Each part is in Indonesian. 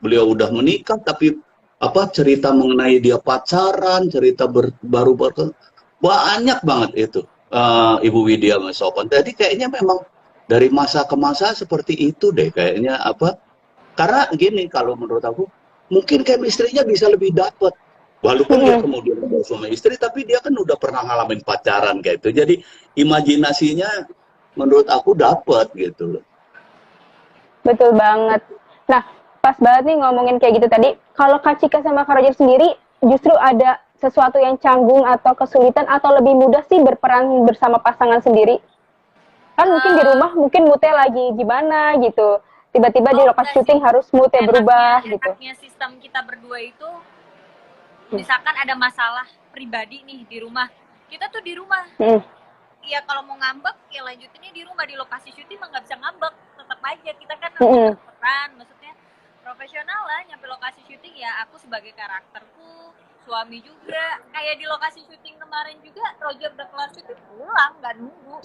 beliau udah menikah, tapi cerita mengenai dia pacaran, cerita banyak banget itu, Ibu Widya Sopan. Jadi kayaknya memang dari masa ke masa seperti itu deh kayaknya karena gini kalau menurut aku mungkin chemistry-nya bisa lebih dapet. Walaupun dia kemudian udah suami istri, tapi dia kan udah pernah ngalamin pacaran kayak itu. Jadi imajinasinya menurut aku dapet gitu loh. Betul banget. Nah, pas banget nih ngomongin kayak gitu tadi. Kalau Kak Cika sama Kak Roger sendiri, justru ada sesuatu yang canggung atau kesulitan atau lebih mudah sih berperan bersama pasangan sendiri? Kan mungkin di rumah mungkin moodnya lagi gimana gitu. Tiba-tiba di lokasi syuting harus moodnya berubah gitu. Enaknya sistem kita berdua itu, misalkan ada masalah pribadi nih di rumah, kita tuh di rumah ya kalau mau ngambek ya lanjutinnya di rumah. Di lokasi syuting mah nggak bisa ngambek, tetap aja kita kan peran, maksudnya profesional lah. Nyampe lokasi syuting ya aku sebagai karakterku, suami juga. Kayak di lokasi syuting kemarin juga, Roger udah kelar syuting pulang, nggak nunggu,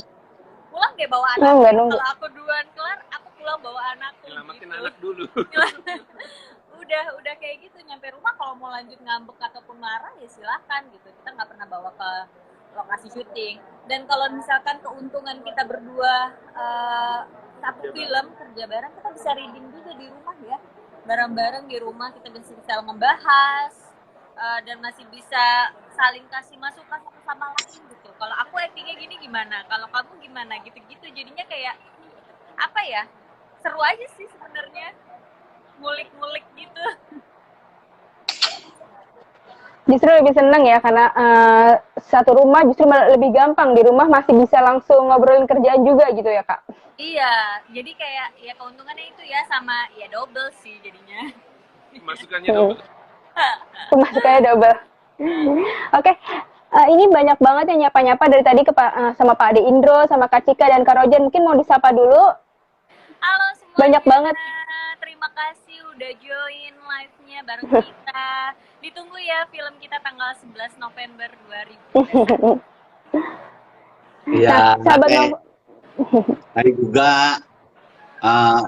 pulang deh bawa anakku. Kalau aku duluan kelar, aku pulang bawa anakku. Nyelamatin anak dulu. udah kayak gitu. Nyampe rumah kalau mau lanjut ngambek ataupun marah ya silahkan gitu, kita nggak pernah bawa ke lokasi syuting. Dan kalau misalkan keuntungan kita berdua satu film kerja bareng, kita bisa reading juga di rumah ya, bareng-bareng di rumah kita bisa membahas dan masih bisa saling kasih masukan satu sama lain gitu. Kalau aku actingnya gini gimana, kalau kamu gimana, gitu-gitu. Jadinya kayak apa ya, seru aja sih sebenarnya, ngulik-ngulik gitu. Justru lebih seneng ya karena satu rumah justru lebih gampang. Di rumah masih bisa langsung ngobrolin kerjaan juga gitu ya Kak? Iya, jadi kayak ya keuntungannya itu ya, sama ya double sih jadinya. Masukannya double. Pemasukannya double. Oke. Ini banyak banget yang nyapa-nyapa dari tadi sama Pak Ade Indro, sama Kak Cika dan Kak Roger. Mungkin mau disapa dulu. Halo semuanya. Banyak banget. Terima kasih udah join live-nya bareng kita. Ditunggu ya film kita tanggal 11 November 2020. Iya, sahabat tadi juga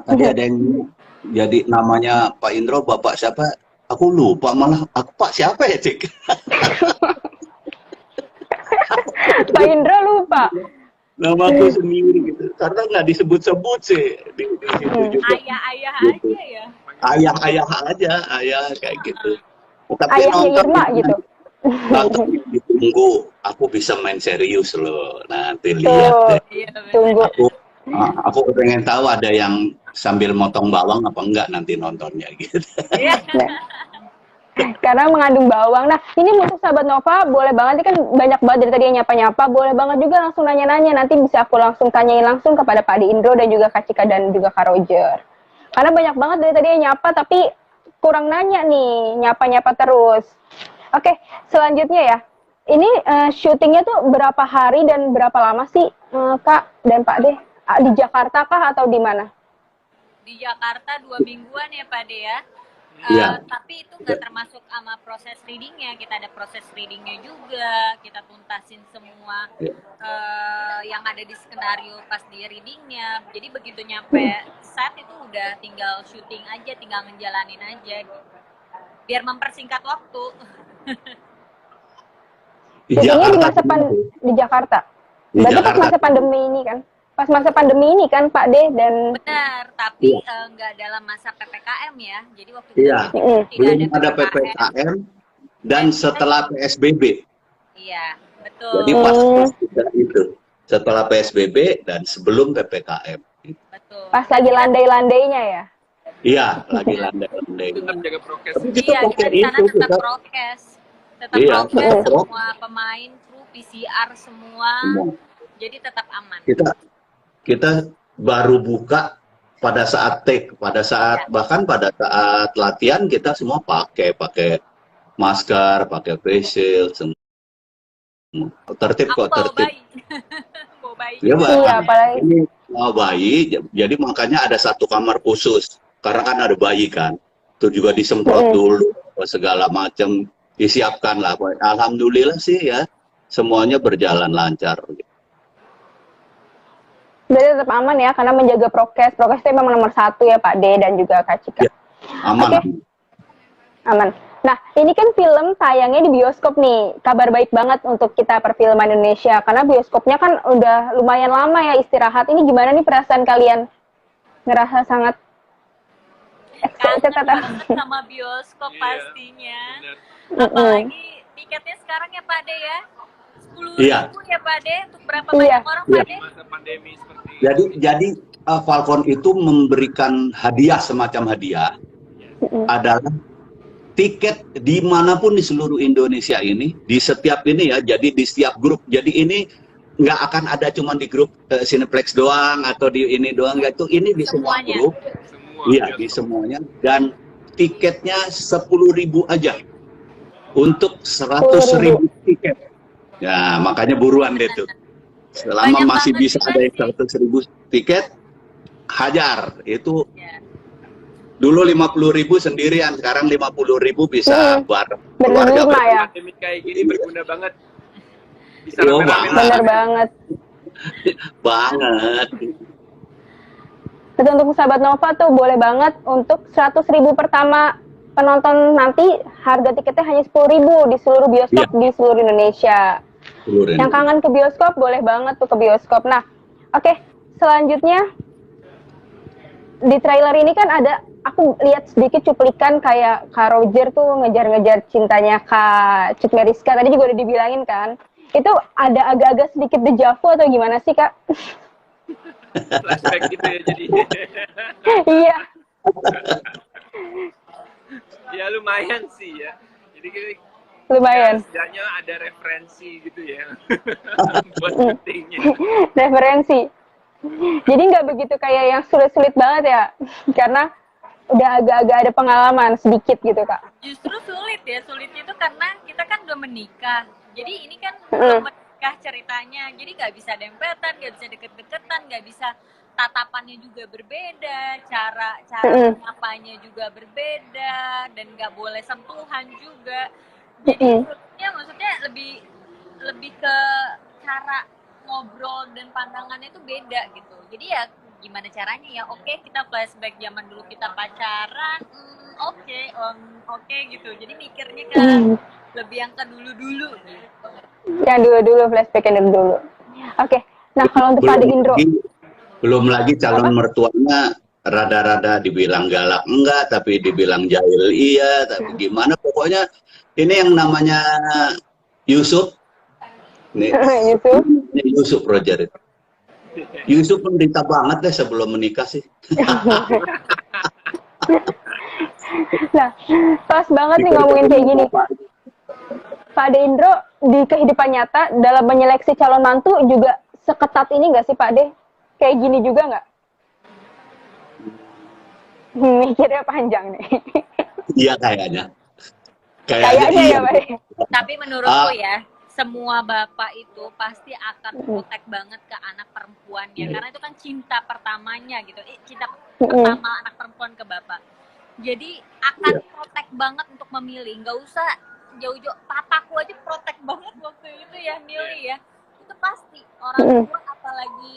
tadi ada yang jadi namanya Pak Indro, Bapak siapa? Aku lupa malah. Aku Pak siapa ya, Cik? Pak Indro lupa. Nama aku sendiri gitu. Karena nggak disebut-sebut sih di situ juga. Ayah gitu. aja ya. Ayah kayak gitu. Tapi Ayahnya Irma gitu. Tapi ditunggu, aku bisa main serius loh. Nanti lihat deh. Tunggu. Aku pengen tahu ada yang sambil motong bawang apa enggak nanti nontonnya gitu. Karena mengandung bawang. Nah, ini untuk sahabat Nova, boleh banget, ini kan banyak banget dari tadi yang nyapa-nyapa, boleh banget juga langsung nanya-nanya, nanti bisa aku langsung tanyain langsung kepada Pak Ade Indro dan juga Kak Cika dan juga Kak Roger. Karena banyak banget dari tadi yang nyapa, tapi kurang nanya nih, nyapa-nyapa terus. Oke, selanjutnya ya, ini syutingnya tuh berapa hari dan berapa lama sih Kak dan Pak Ade? Di Jakarta kah atau di mana? Di Jakarta 2 mingguan ya Pak Ade ya. Tapi itu nggak termasuk sama proses readingnya. Kita ada proses readingnya juga, kita tuntasin semua yang ada di skenario pas di readingnya. Jadi begitu nyampe set itu udah tinggal syuting aja, tinggal ngejalanin aja gitu. Biar mempersingkat waktu. Syutingnya di Jakarta. Berarti pas masa pandemi ini kan? Pas masa pandemi ini kan Pak De dan benar, tapi nggak dalam masa PPKM ya. Jadi waktu itu belum ada PPKM dan setelah PSBB. Iya, betul. Jadi pas itu setelah PSBB dan sebelum PPKM. Betul. Pas lagi landai-landainya ya. Iya, lagi landai-landai. Tetap jaga prokes. Iya, kita di sana tetap prokes. Tetap prokes, semua pemain, kru, PCR semua. Jadi tetap aman. Kita baru buka pada saat take, bahkan pada saat latihan kita semua pakai masker, pakai face shield, semua tertib kok, tertib. Bawa bayi. Ya, iya, apalagi ini bawa bayi, jadi makanya ada satu kamar khusus karena kan ada bayi kan, itu juga disemprot dulu segala macam disiapkan lah. Alhamdulillah sih ya semuanya berjalan lancar. Jadi tetap aman ya, karena menjaga prokes. Prokes itu memang nomor 1 ya Pak De dan juga Kak Cika. Aman. Oke. Aman. Nah, ini kan film tayangnya di bioskop nih. Kabar baik banget untuk kita perfilman Indonesia. Karena bioskopnya kan udah lumayan lama ya istirahat. Ini gimana nih perasaan kalian? Ngerasa sangat excited Kangen atau? banget sama bioskop Iya, pastinya. benar. Apalagi tiketnya sekarang ya Pak De ya. 10.000 Iya. ya Pak De. Untuk berapa Iya. banyak orang Iya. Pak De? Masa pandemi seperti Jadi Falcon itu memberikan hadiah, semacam hadiah adalah tiket dimanapun di seluruh Indonesia ini, di setiap ini ya, jadi di setiap grup. Jadi ini nggak akan ada cuma di grup Cineplex doang atau di ini doang, itu ini di semua Semuanya. grup. semua. Iya, bioskop. di semuanya. Dan tiketnya 10.000 aja untuk 100.000 tiket. Ya, makanya buruan deh tuh. Selama Banyak masih banget bisa juga ada yang sih. 100.000 tiket, hajar. Itu Ya. dulu 50.000 sendirian, sekarang 50.000 bisa bareng keluarga. Berlima ya. Pandemi kayak gini berguna banget. Bisa Yo, rame-rame. Bener banget. Banget. Terus untuk sahabat Nova tuh boleh banget untuk 100.000 pertama penonton nanti harga tiketnya hanya 10.000 di seluruh bioskop di seluruh Indonesia. Seluruh Yang kangen ke bioskop boleh banget tuh ke bioskop. Nah, oke, selanjutnya di trailer ini kan ada, aku lihat sedikit cuplikan kayak Kak Roger tuh ngejar-ngejar cintanya Kak Cut Meriska. Tadi juga udah dibilangin kan. Itu ada agak-agak sedikit dejavu atau gimana sih Kak? Flashback gitu ya jadi. Iya. Ya lumayan sih ya. Jadi Lumayan. setidaknya ada referensi gitu ya. Buat syutingnya. Referensi. Jadi nggak begitu kayak yang sulit-sulit banget ya, karena udah agak-agak ada pengalaman sedikit gitu Kak. Justru sulit ya, sulitnya itu karena kita kan belum menikah. Jadi ini kan belum menikah ceritanya, jadi nggak bisa dempetan, nggak bisa deket-deketan, nggak bisa, tatapannya juga berbeda, cara menyapanya juga berbeda, dan nggak boleh sentuhan juga. Jadi sulitnya maksudnya lebih ke cara ngobrol dan pandangannya itu beda gitu. Jadi ya gimana caranya ya, oke kita flashback zaman dulu kita pacaran, oke gitu. Jadi mikirnya kan lebih yang ke dulu-dulu gitu. Yang dulu-dulu, flashback-nya dulu. Oke, nah kalau untuk Pak Indro. Belum lagi calon mertuanya rada-rada dibilang galak enggak, tapi dibilang jahil iya, tapi gimana pokoknya ini yang namanya Yusuf. Nih, Yusuf. Yusuf Roger itu. Yusuf menderita banget deh sebelum menikah sih. Nah, pas banget nih ngomongin kayak gini. Pak De Indro di kehidupan nyata dalam menyeleksi calon mantu juga seketat ini nggak sih Pak De? Kayak gini juga nggak? Mikirnya panjang nih. Iya kayaknya. Kayaknya iya. ya Pak De. Tapi menurutku ya, semua bapak itu pasti akan protect banget ke anak perempuannya, karena itu kan cinta pertamanya gitu, cinta pertama anak perempuan ke bapak. Jadi akan protect banget untuk memilih, nggak usah jauh-jauh. Papaku aja protect banget waktu itu ya, milih ya. Itu pasti orang tua, apalagi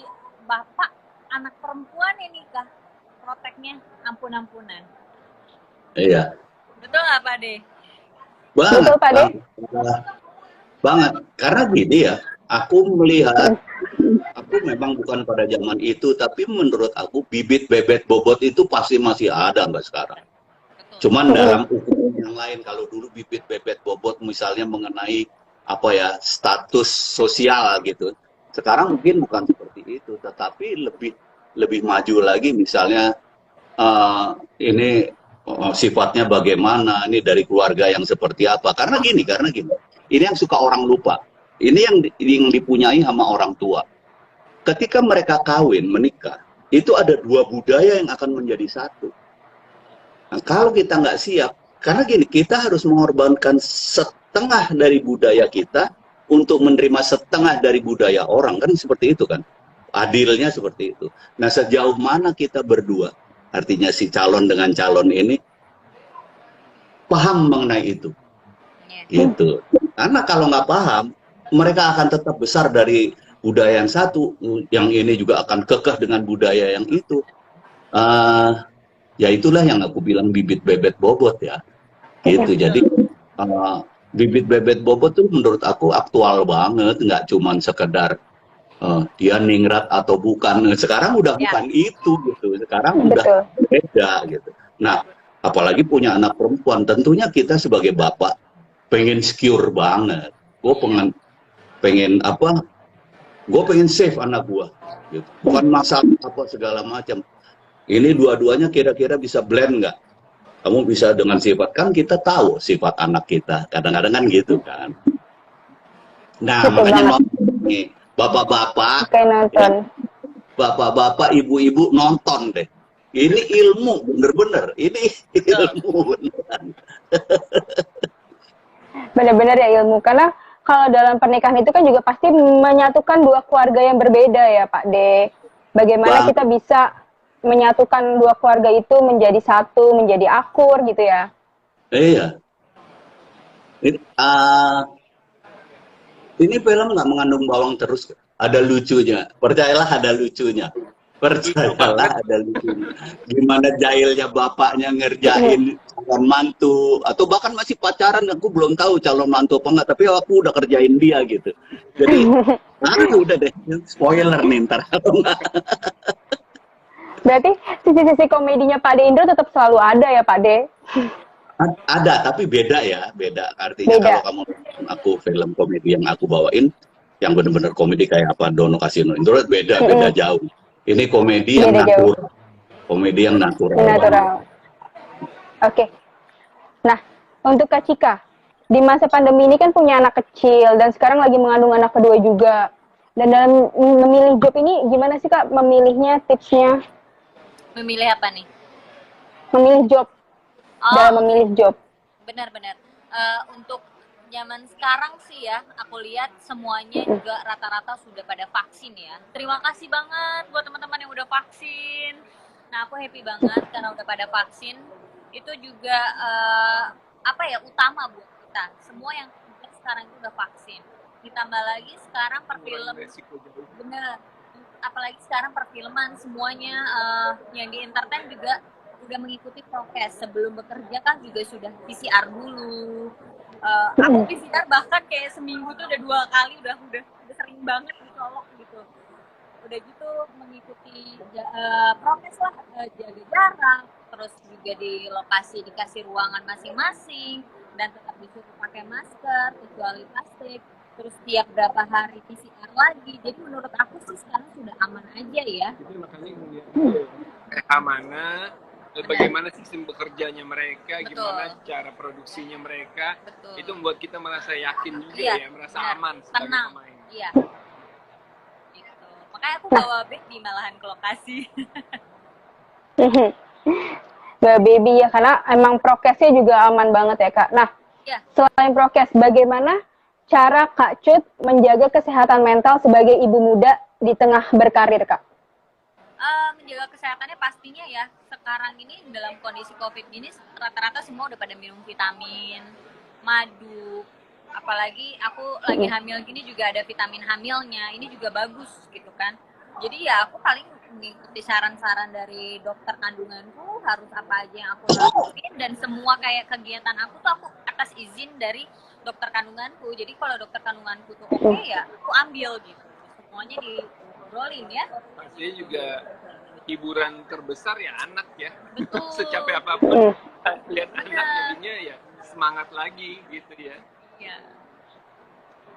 bapak anak perempuan ini kah, protectnya ampun-ampunan. Iya. Betul nggak Pak De? Banget, Betul, Pak De. banget. Karena gini ya, aku melihat, aku memang bukan pada zaman itu, tapi menurut aku bibit bebet bobot itu pasti masih ada nggak sekarang. Cuman dalam ukuran yang lain. Kalau dulu bibit bebet bobot misalnya mengenai apa ya, status sosial gitu. Sekarang mungkin bukan seperti itu, tetapi lebih maju lagi misalnya ini sifatnya bagaimana, ini dari keluarga yang seperti apa. Karena gini, ini yang suka orang lupa. Ini yang dipunyai sama orang tua. Ketika mereka kawin, menikah, itu ada dua budaya yang akan menjadi satu. Nah, kalau kita nggak siap, karena gini, kita harus mengorbankan setengah dari budaya kita untuk menerima setengah dari budaya orang, kan seperti itu kan. Adilnya seperti itu. Nah, sejauh mana kita berdua, artinya si calon dengan calon ini, paham mengenai itu. Gitu. Karena kalau nggak paham, mereka akan tetap besar dari budaya yang satu, yang ini juga akan kekeh dengan budaya yang itu. Ya itulah yang aku bilang bibit bebet bobot ya. Gitu. Jadi bibit bebet bobot tuh menurut aku aktual banget, nggak cuman sekedar dia ningrat atau bukan. Sekarang udah Ya, bukan itu gitu. Sekarang udah Betul. beda gitu. Nah, apalagi punya anak perempuan, tentunya kita sebagai bapak pengen secure banget. Gue pengen apa? Gue pengen save anak gue. Gitu. Bukan masalah apa segala macam. Ini dua-duanya kira-kira bisa blend nggak? Kamu bisa dengan sifat, kan kita tahu sifat anak kita. Kadang-kadang kan gitu kan. Nah, Betul makanya banget. nonton nih, bapak-bapak, Oke, ya, nonton. bapak-bapak, ibu-ibu nonton deh. Ini ilmu, bener-bener. Ini betul. ilmu beneran. Benar-benar ya ilmu. Karena kalau dalam pernikahan itu kan juga pasti menyatukan dua keluarga yang berbeda ya Pak De. Bagaimana Bang, kita bisa menyatukan dua keluarga itu menjadi satu, menjadi akur gitu ya. iya. Ini, ini film nggak mengandung bawang terus. Ada lucunya. Percayalah ada lucunya. Lucu banget. Percayalah ada lucunya. Gimana jahilnya bapaknya ngerjain calon mantu. Atau bahkan masih pacaran. Aku belum tahu calon mantu apa enggak. Tapi aku udah kerjain dia gitu. Jadi, udah deh. Spoiler nih ntar. Berarti sisi-sisi komedinya Pak De Indro tetap selalu ada ya Pak De? Ada, tapi beda ya. Beda. Artinya Beda. kalau kamu nonton aku film komedi yang aku bawain, yang bener-bener komedi kayak apa Dono Kasino Indro, beda jauh. Ini komedi yang Beda jauh. natural. Komedi yang natural banget. Natural. Oke. Nah, untuk Kak Cika, di masa pandemi ini kan punya anak kecil dan sekarang lagi mengandung anak kedua juga. Dan dalam memilih job ini gimana sih Kak memilihnya, tipsnya? Memilih apa nih? Memilih job, dalam Oh, memilih job. benar-benar. Untuk zaman sekarang sih ya, aku lihat semuanya juga rata-rata sudah pada vaksin ya. Terima kasih banget buat teman-teman yang udah vaksin. Nah, aku happy banget karena udah pada vaksin. Itu juga apa ya, utama buat kita. Semua yang sekarang itu udah vaksin. Ditambah lagi sekarang perfilm, Resiko jauh. bener. Apalagi sekarang perfilman semuanya yang di entertain juga udah mengikuti prokes. Sebelum bekerja kan juga sudah PCR dulu. Aku PCR bahkan kayak seminggu tuh udah 2 kali, udah sering banget dicolok gitu. Udah gitu mengikuti prokes lah, jaga jarak, terus juga di lokasi dikasih ruangan masing-masing dan tetap disuruh pakai masker kecuali plastik. Terus tiap berapa hari PCR lagi. Jadi menurut aku sih sekarang sudah aman aja ya. Itu makanya ngeliat mana, bagaimana sistem bekerjanya mereka, Betul. gimana cara produksinya mereka, Betul. itu membuat kita merasa yakin juga Iya, ya, merasa benar. aman sebagai Tenang. pemain. Iya. Gitu. Makanya aku bawa baby malahan ke lokasi. Gak baby ya, karena emang prokesnya juga aman banget ya Kak. Nah, Iya. selain prokes, bagaimana cara Kak Cut menjaga kesehatan mental sebagai ibu muda di tengah berkarir Kak? Menjaga kesehatannya pastinya ya, sekarang ini dalam kondisi COVID ini rata-rata semua udah pada minum vitamin, madu, apalagi aku lagi hamil gini juga ada vitamin hamilnya, ini juga bagus gitu kan. Jadi ya aku paling mengikuti saran-saran dari dokter kandunganku, harus apa aja yang aku lakuin, dan semua kayak kegiatan aku tuh aku atas izin dari dokter kandunganku. Jadi kalau dokter kandunganku tuh oke ya aku ambil gitu, semuanya diobrolin ya. Pastinya juga hiburan terbesar ya anak ya. Betul. Secapek apapun lihat anak jadinya ya semangat lagi gitu ya. Ya.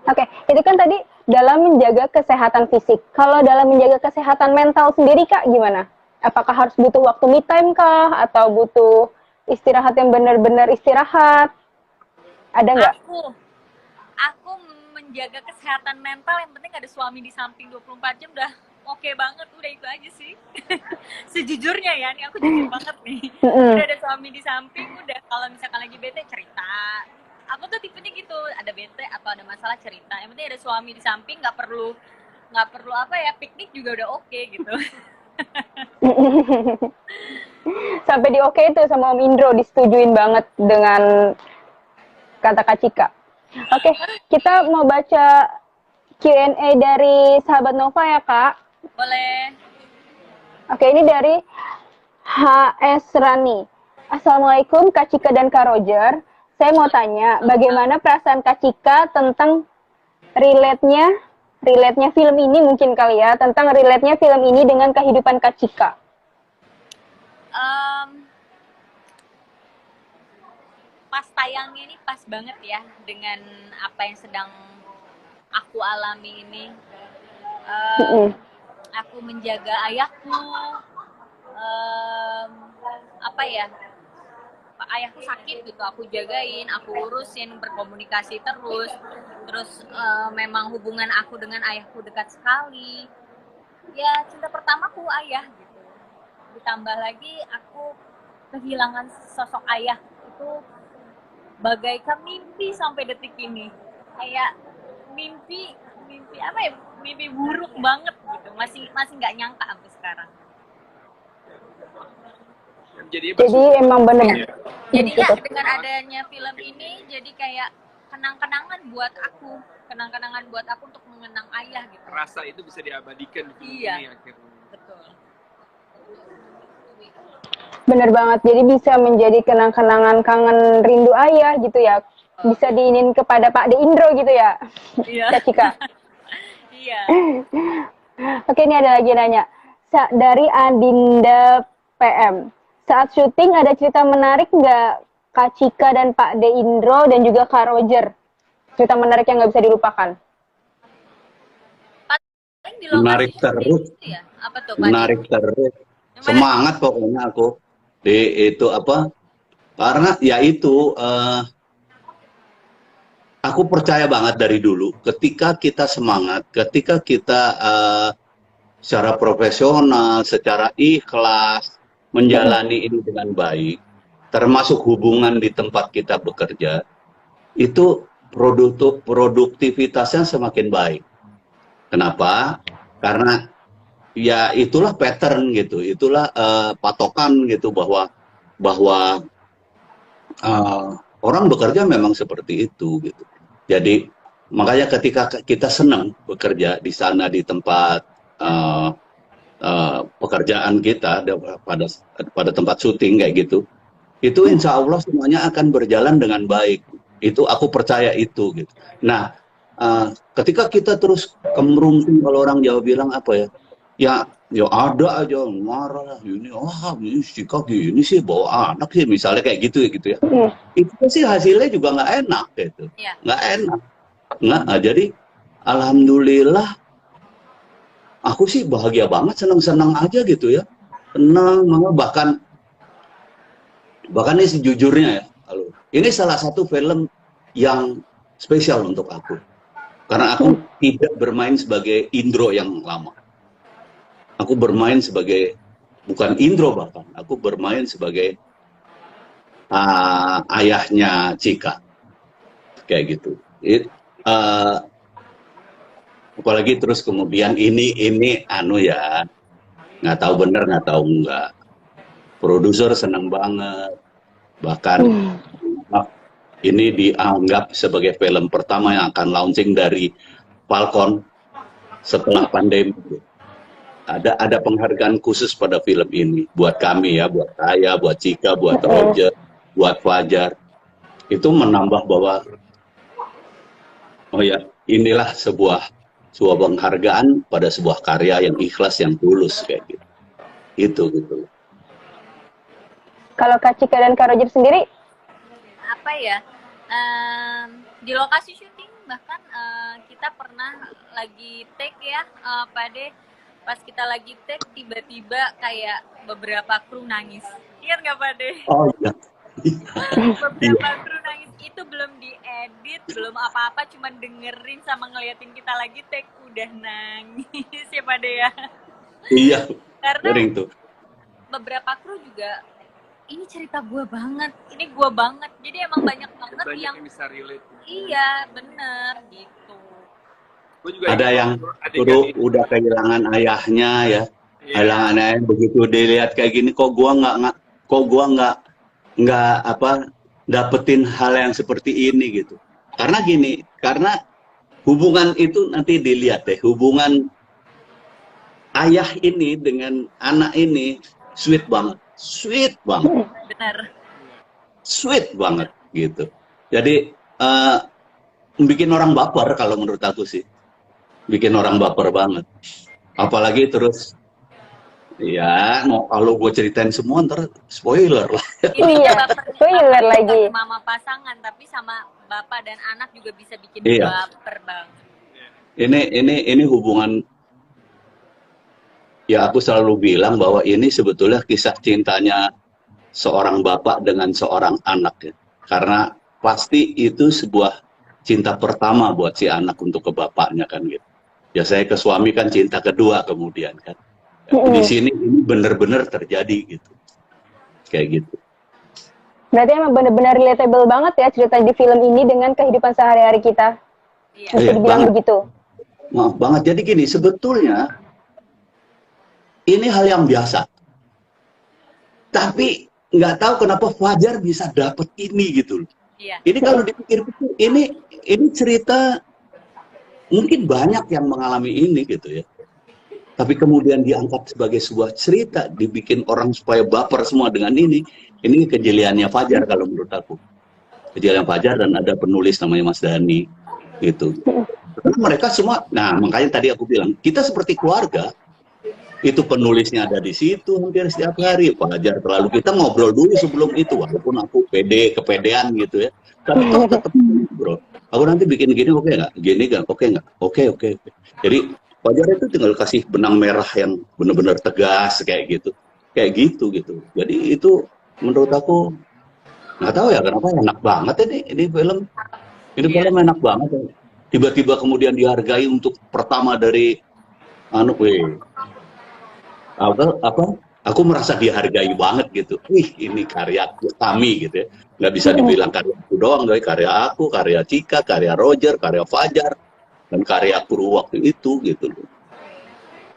Oke, itu kan tadi dalam menjaga kesehatan fisik. Kalau dalam menjaga kesehatan mental sendiri Kak gimana? Apakah harus butuh waktu me time kah? Atau butuh istirahat yang benar-benar istirahat? Ada nggak? Aku menjaga kesehatan mental, yang penting ada suami di samping 24 jam udah oke banget, udah itu aja sih. Sejujurnya ya, nih aku jujur banget nih. Udah ada suami di samping, udah kalau misalkan lagi bete cerita. Aku tuh tipenya gitu, ada bete atau ada masalah cerita. Yang penting ada suami di samping, nggak perlu apa ya, piknik juga udah oke gitu. Sampai di oke itu sama Om Indro disetujuin banget dengan kata Kak Cika. Oke, kita mau baca Q&A dari sahabat Nova ya Kak. Boleh. Oke, ini dari HS Rani. Assalamualaikum Kak Cika dan Kak Roger. Saya mau tanya, bagaimana perasaan Kak Cika tentang relate-nya film ini mungkin kali ya, tentang relate-nya film ini dengan kehidupan Kak Cika. Pas tayangnya ini pas banget ya dengan apa yang sedang aku alami ini. Aku menjaga ayahku, apa ya, ayahku sakit gitu, aku jagain, aku urusin, berkomunikasi terus memang hubungan aku dengan ayahku dekat sekali. Ya cinta pertamaku ayah gitu. Ditambah lagi aku kehilangan sosok ayah itu bagaikan mimpi sampai detik ini. Kayak mimpi apa ya? Mimpi buruk banget gitu. Masih nggak nyangka sampai sekarang. Jadi emang bener. Jadi ya dengan adanya film ini jadi kayak kenang-kenangan buat aku untuk mengenang ayah gitu. Rasa itu bisa diabadikan di film ini akhirnya. Betul. Bener banget, jadi bisa menjadi kenang-kenangan kangen rindu ayah gitu ya. Bisa diinin kepada Pak De Indro gitu ya, Kak Cika. Iya. Oke, ini ada lagi nanya. Dari Adinda PM. Saat syuting ada cerita menarik nggak Kak Cika dan Pak De Indro dan juga Kak Roger? Cerita menarik yang nggak bisa dilupakan. Menarik terus. Ya? Apa tuh, menarik terus. Semangat pokoknya aku. Itu apa? Karena ya itu aku percaya banget dari dulu ketika kita semangat, ketika kita secara profesional, secara ikhlas menjalani ini dengan baik, termasuk hubungan di tempat kita bekerja, itu produktivitasnya semakin baik. Kenapa? Karena ya itulah pattern gitu, itulah patokan gitu bahwa orang bekerja memang seperti itu gitu. Jadi makanya ketika kita senang bekerja di sana di tempat pekerjaan kita pada tempat syuting kayak gitu, itu insya Allah semuanya akan berjalan dengan baik. Itu aku percaya itu gitu. Nah, ketika kita terus kemerungsung, kalau orang Jawa bilang apa ya ada aja marah lah ini, ini Cika gini sih bawa anak sih misalnya kayak gitu ya. Itu sih hasilnya juga nggak enak gitu, nggak enak. Jadi alhamdulillah aku sih bahagia banget, senang aja gitu ya, tenang bahkan ini sejujurnya ya, ini salah satu film yang spesial untuk aku karena aku tidak bermain sebagai Indro yang lama. Aku bermain sebagai, bukan Indro bahkan, aku bermain sebagai ayahnya Cika. Kayak gitu. Apalagi terus kemudian ini anu ya, nggak tahu bener, nggak tahu enggak. Produser senang banget. Bahkan ini dianggap sebagai film pertama yang akan launching dari Falcon setelah pandemi. Ada penghargaan khusus pada film ini buat kami ya, buat saya, buat Cika, buat Roger, buat Fajar. Itu menambah bahwa inilah sebuah penghargaan pada sebuah karya yang ikhlas, yang tulus kayak gitu. Itu gitu. Kalau Kak Cika dan Kak Roger sendiri apa ya? Di lokasi syuting bahkan kita pernah lagi take ya, pas kita lagi take tiba-tiba kayak beberapa kru nangis. Ingat nggak Pak De? Oh iya. Beberapa kru nangis itu belum diedit, belum apa-apa, cuma dengerin sama ngeliatin kita lagi take udah nangis ya Pak De ya. Iya. Karena tuh. beberapa kru juga ini cerita gue banget, ini gue banget. Jadi emang banyak banget yang bisa relate. Iya, bener gitu. Ada yang udah kehilangan ayahnya ya, kehilangan ayahnya, begitu dilihat kayak gini, kok gua nggak dapetin hal yang seperti ini gitu. Karena gini, karena hubungan itu nanti dilihat deh, hubungan ayah ini dengan anak ini sweet banget. sweet banget, Benar. sweet banget gitu. Jadi bikin orang baper kalau menurut aku sih, bikin orang baper banget. Apalagi terus, ya mau kalau gue ceritain semua ntar spoiler lah. Iya, spoiler lagi. Mama pasangan, tapi sama bapak dan anak juga bisa bikin Iya. baper banget. Ini hubungan, ya aku selalu bilang bahwa ini sebetulnya kisah cintanya seorang bapak dengan seorang anak ya. Karena pasti itu sebuah cinta pertama buat si anak untuk ke bapaknya kan gitu. Ya saya ke suami kan cinta kedua kemudian kan. Di sini ini benar-benar terjadi gitu. Kayak gitu. Berarti emang benar-benar relatable banget ya cerita di film ini dengan kehidupan sehari-hari kita. Iya. Bisa Iya, dibilang banget. begitu. Maaf banget. Jadi gini, sebetulnya ini hal yang biasa. Tapi nggak tahu kenapa Fajar bisa dapet ini gitu loh. Iya. Ini kalau dipikir-pikir, ini cerita mungkin banyak yang mengalami ini gitu ya. Tapi kemudian diangkat sebagai sebuah cerita, dibikin orang supaya baper semua dengan ini kejeliannya Fajar kalau menurut aku. Kejelian Fajar dan ada penulis namanya Mas Dhani gitu. Karena mereka semua, nah makanya tadi aku bilang, kita seperti keluarga, itu penulisnya ada di situ hampir setiap hari. Fajar terlalu, kita ngobrol dulu sebelum itu, walaupun aku kepedean gitu ya. Tapi toh tetap ngobrol. Aku nanti bikin gini oke nggak? Gini nggak? Oke nggak? Oke. Jadi Fajar itu tinggal kasih benang merah yang benar-benar tegas kayak gitu. Kayak gitu. Jadi itu menurut aku, nggak tahu ya kenapa enak banget ini film. Ini film enak banget. Tiba-tiba kemudian dihargai untuk pertama dari aku merasa dihargai banget gitu. Wih, ini karya kami gitu ya. Nggak bisa dibilang karya aku doang, karya aku, karya Cika, karya Roger, karya Fajar, dan karya kru waktu itu gitu loh.